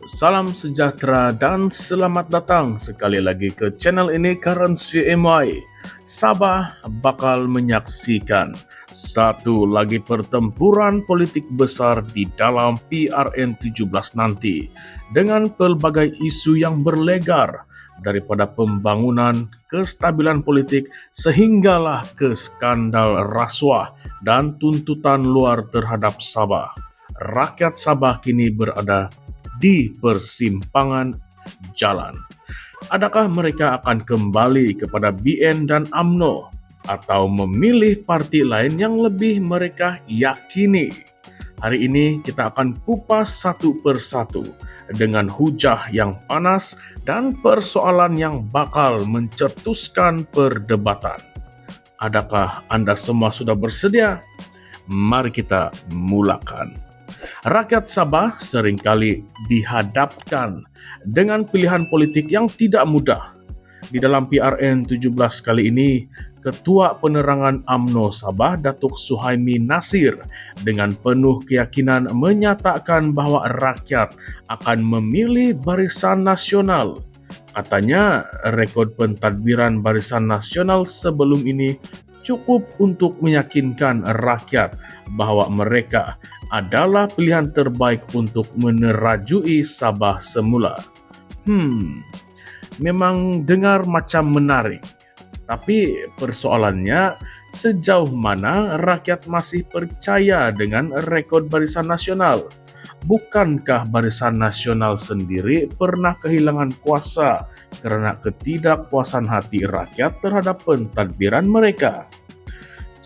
Salam sejahtera dan selamat datang sekali lagi ke channel ini Currency MY. Sabah bakal menyaksikan satu lagi pertempuran politik besar di dalam PRN 17 nanti dengan pelbagai isu yang berlegar daripada pembangunan, kestabilan politik sehinggalah ke skandal rasuah dan tuntutan luar terhadap Sabah. Rakyat Sabah kini berada di persimpangan jalan. Adakah mereka akan kembali kepada BN dan UMNO atau memilih parti lain yang lebih mereka yakini? Hari ini kita akan kupas satu persatu dengan hujah yang panas dan persoalan yang bakal mencetuskan perdebatan. Adakah Anda semua sudah bersedia? Mari kita mulakan. Rakyat Sabah seringkali dihadapkan dengan pilihan politik yang tidak mudah. Di dalam PRN 17 kali ini, Ketua Penerangan UMNO Sabah Datuk Suhaimi Nasir dengan penuh keyakinan menyatakan bahwa rakyat akan memilih Barisan Nasional. Katanya, rekod pentadbiran Barisan Nasional sebelum ini cukup untuk meyakinkan rakyat bahwa mereka adalah pilihan terbaik untuk menerajui Sabah semula. Memang dengar macam menarik. Tapi persoalannya, sejauh mana rakyat masih percaya dengan rekod Barisan Nasional? Bukankah Barisan Nasional sendiri pernah kehilangan kuasa karena ketidakpuasan hati rakyat terhadap pentadbiran mereka?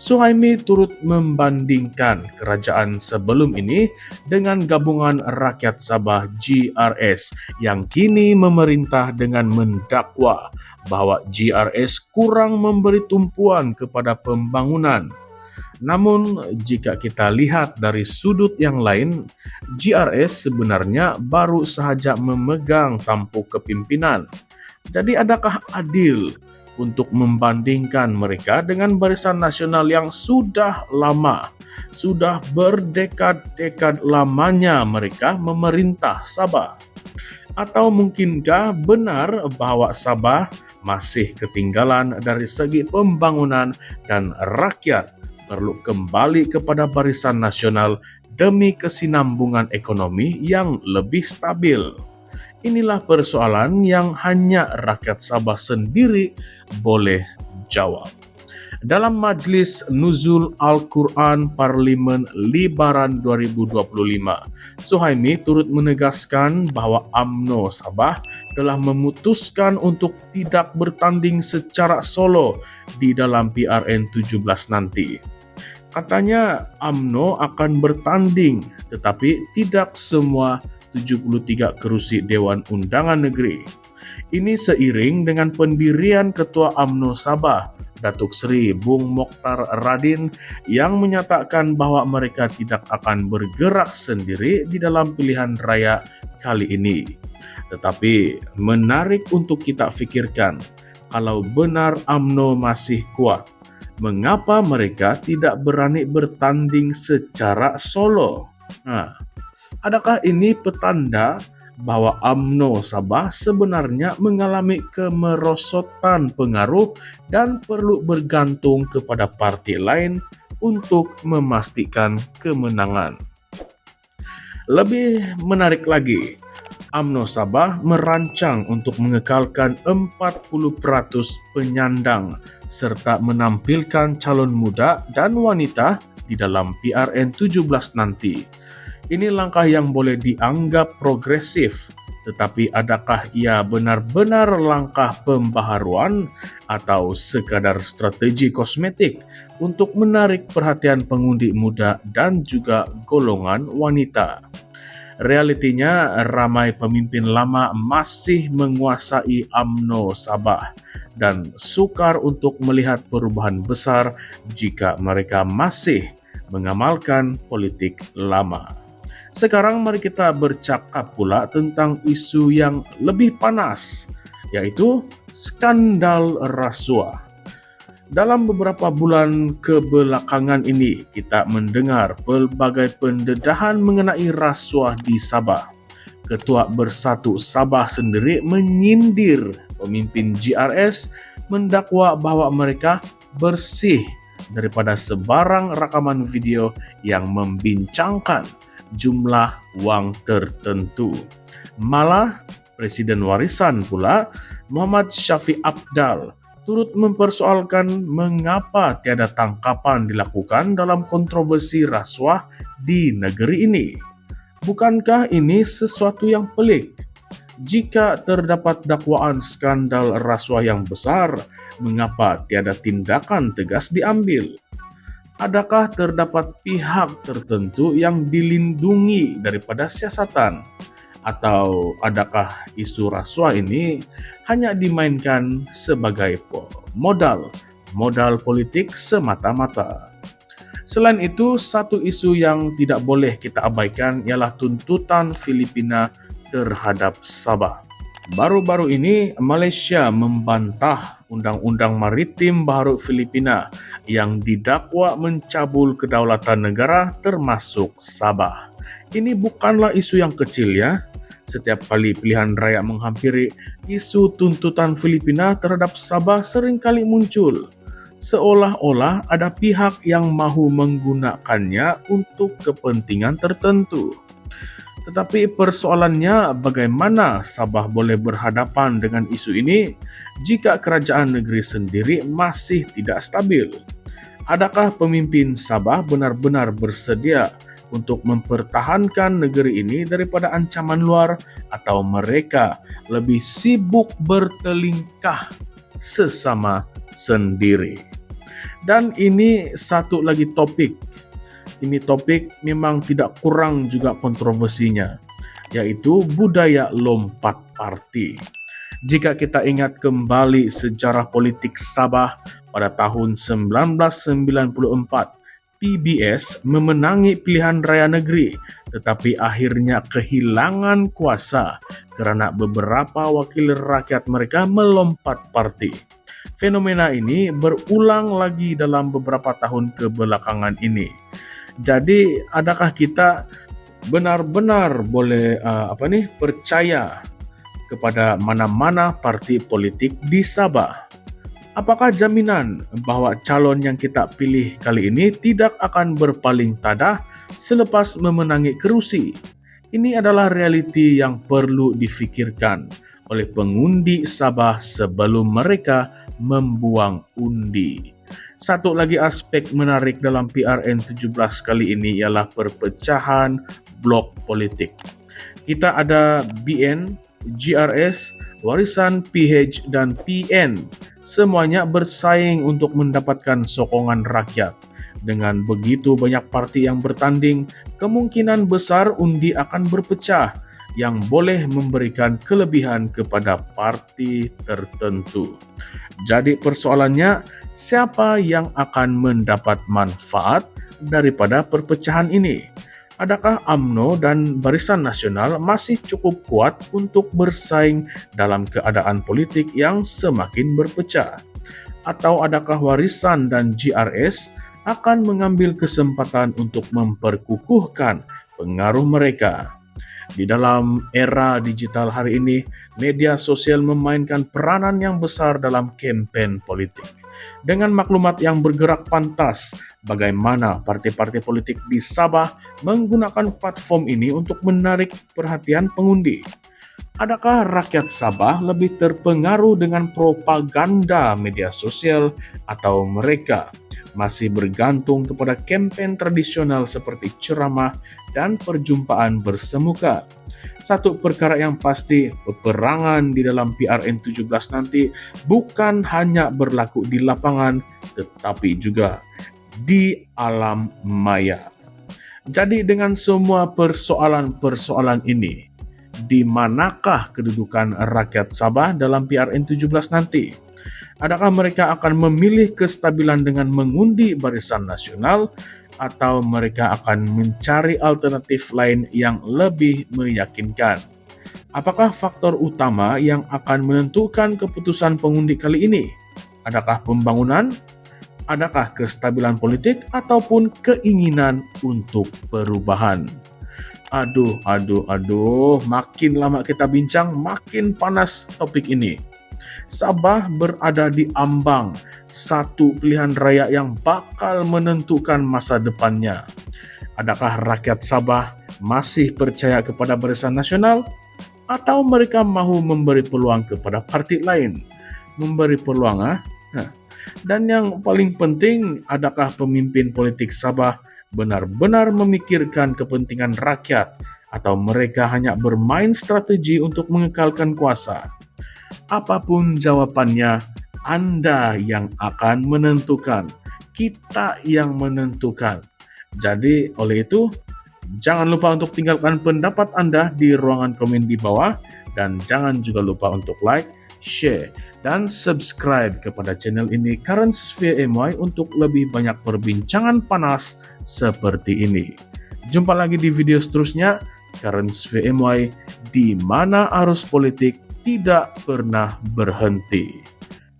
Suhaimi turut membandingkan kerajaan sebelum ini dengan Gabungan Rakyat Sabah GRS yang kini memerintah dengan mendakwa bahwa GRS kurang memberi tumpuan kepada pembangunan. Namun, jika kita lihat dari sudut yang lain, GRS sebenarnya baru sahaja memegang tampuk kepimpinan. Jadi adakah adil untuk membandingkan mereka dengan Barisan Nasional yang sudah lama, sudah berdekad-dekad lamanya mereka memerintah Sabah? Atau mungkinkah benar bahwa Sabah masih ketinggalan dari segi pembangunan dan rakyat perlu kembali kepada Barisan Nasional demi kesinambungan ekonomi yang lebih stabil? Inilah persoalan yang hanya rakyat Sabah sendiri boleh jawab. Dalam Majlis Nuzul Al-Quran Parlimen Libaran 2025, Suhaimi turut menegaskan bahwa UMNO Sabah telah memutuskan untuk tidak bertanding secara solo di dalam PRN 17 nanti. Katanya UMNO akan bertanding, tetapi tidak semua 73 kerusi Dewan Undangan Negeri. Ini seiring dengan pendirian Ketua UMNO Sabah, Datuk Seri Bung Mokhtar Radin, yang menyatakan bahwa mereka tidak akan bergerak sendiri di dalam pilihan raya kali ini. Tetapi menarik untuk kita fikirkan, kalau benar UMNO masih kuat, mengapa mereka tidak berani bertanding secara solo? Adakah ini petanda bahwa UMNO Sabah sebenarnya mengalami kemerosotan pengaruh dan perlu bergantung kepada parti lain untuk memastikan kemenangan? Lebih menarik lagi, UMNO Sabah merancang untuk mengekalkan 40% penyandang serta menampilkan calon muda dan wanita di dalam PRN 17 nanti. Ini langkah yang boleh dianggap progresif, tetapi adakah ia benar-benar langkah pembaharuan atau sekadar strategi kosmetik untuk menarik perhatian pengundi muda dan juga golongan wanita? Realitinya, ramai pemimpin lama masih menguasai UMNO Sabah dan sukar untuk melihat perubahan besar jika mereka masih mengamalkan politik lama. Sekarang mari kita bercakap pula tentang isu yang lebih panas, yaitu skandal rasuah. Dalam beberapa bulan kebelakangan ini, kita mendengar pelbagai pendedahan mengenai rasuah di Sabah. Ketua Bersatu Sabah sendiri menyindir pemimpin GRS, mendakwa bahwa mereka bersih daripada sebarang rakaman video yang membincangkan jumlah wang tertentu. Malah Presiden Warisan pula, Muhammad Syafiq Apdal, turut mempersoalkan mengapa tiada tangkapan dilakukan dalam kontroversi rasuah di negeri ini. Bukankah ini sesuatu yang pelik? Jika terdapat dakwaan skandal rasuah yang besar, mengapa tiada tindakan tegas diambil? Adakah terdapat pihak tertentu yang dilindungi daripada siasatan? Atau adakah isu rasuah ini hanya dimainkan sebagai modal politik semata-mata? Selain itu, satu isu yang tidak boleh kita abaikan ialah tuntutan Filipina terhadap Sabah. Baru-baru ini, Malaysia membantah Undang-Undang Maritim Baharu Filipina yang didakwa mencabul kedaulatan negara termasuk Sabah. Ini bukanlah isu yang kecil ya. Setiap kali pilihan raya menghampiri, isu tuntutan Filipina terhadap Sabah seringkali muncul. Seolah-olah ada pihak yang mahu menggunakannya untuk kepentingan tertentu. Tetapi persoalannya, bagaimana Sabah boleh berhadapan dengan isu ini jika kerajaan negeri sendiri masih tidak stabil? Adakah pemimpin Sabah benar-benar bersedia untuk mempertahankan negeri ini daripada ancaman luar, atau mereka lebih sibuk bertelingkah sesama sendiri? Dan ini satu lagi topik. Ini topik memang tidak kurang juga kontroversinya, yaitu budaya lompat parti. Jika kita ingat kembali sejarah politik Sabah pada tahun 1994, PBS memenangi pilihan raya negeri, tetapi akhirnya kehilangan kuasa kerana beberapa wakil rakyat mereka melompat parti. Fenomena ini berulang lagi dalam beberapa tahun kebelakangan ini. Jadi, adakah kita benar-benar boleh percaya kepada mana-mana parti politik di Sabah? Apakah jaminan bahwa calon yang kita pilih kali ini tidak akan berpaling tada selepas memenangi kerusi? Ini adalah realiti yang perlu difikirkan oleh pengundi Sabah sebelum mereka membuang undi. Satu lagi aspek menarik dalam PRN17 kali ini ialah perpecahan blok politik. Kita ada BN, GRS, Warisan, PH, dan PN. Semuanya bersaing untuk mendapatkan sokongan rakyat. Dengan begitu banyak parti yang bertanding, kemungkinan besar undi akan berpecah yang boleh memberikan kelebihan kepada parti tertentu. Jadi persoalannya, siapa yang akan mendapat manfaat daripada perpecahan ini? Adakah UMNO dan Barisan Nasional masih cukup kuat untuk bersaing dalam keadaan politik yang semakin berpecah? Atau adakah Warisan dan GRS akan mengambil kesempatan untuk memperkukuhkan pengaruh mereka? Di dalam era digital hari ini, media sosial memainkan peranan yang besar dalam kempen politik. Dengan maklumat yang bergerak pantas, bagaimana partai-partai politik di Sabah menggunakan platform ini untuk menarik perhatian pengundi? Adakah rakyat Sabah lebih terpengaruh dengan propaganda media sosial, atau mereka masih bergantung kepada kempen tradisional seperti ceramah dan perjumpaan bersemuka? Satu perkara yang pasti, peperangan di dalam PRN17 nanti bukan hanya berlaku di lapangan, tetapi juga di alam maya. Jadi dengan semua persoalan-persoalan ini, di manakah kedudukan rakyat Sabah dalam PRN17 nanti? Adakah mereka akan memilih kestabilan dengan mengundi Barisan Nasional, atau mereka akan mencari alternatif lain yang lebih meyakinkan? Apakah faktor utama yang akan menentukan keputusan pengundi kali ini? Adakah pembangunan? Adakah kestabilan politik ataupun keinginan untuk perubahan? Aduh, makin lama kita bincang, makin panas topik ini. Sabah berada di ambang satu pilihan raya yang bakal menentukan masa depannya. Adakah rakyat Sabah masih percaya kepada Barisan Nasional atau mereka mahu memberi peluang kepada parti lain? Memberi peluang, Dan yang paling penting, adakah pemimpin politik Sabah benar-benar memikirkan kepentingan rakyat atau mereka hanya bermain strategi untuk mengekalkan kuasa? Apapun jawabannya, Anda yang akan menentukan, kita yang menentukan. Jadi, oleh itu, jangan lupa untuk tinggalkan pendapat Anda di ruangan komen di bawah, dan jangan juga lupa untuk like, share, dan subscribe kepada channel ini Currents via MY untuk lebih banyak perbincangan panas seperti ini. Jumpa lagi di video seterusnya, Currents via MY, di mana arus politik tidak pernah berhenti.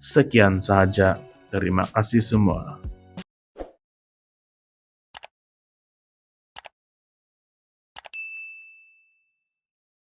Sekian saja, terima kasih semua.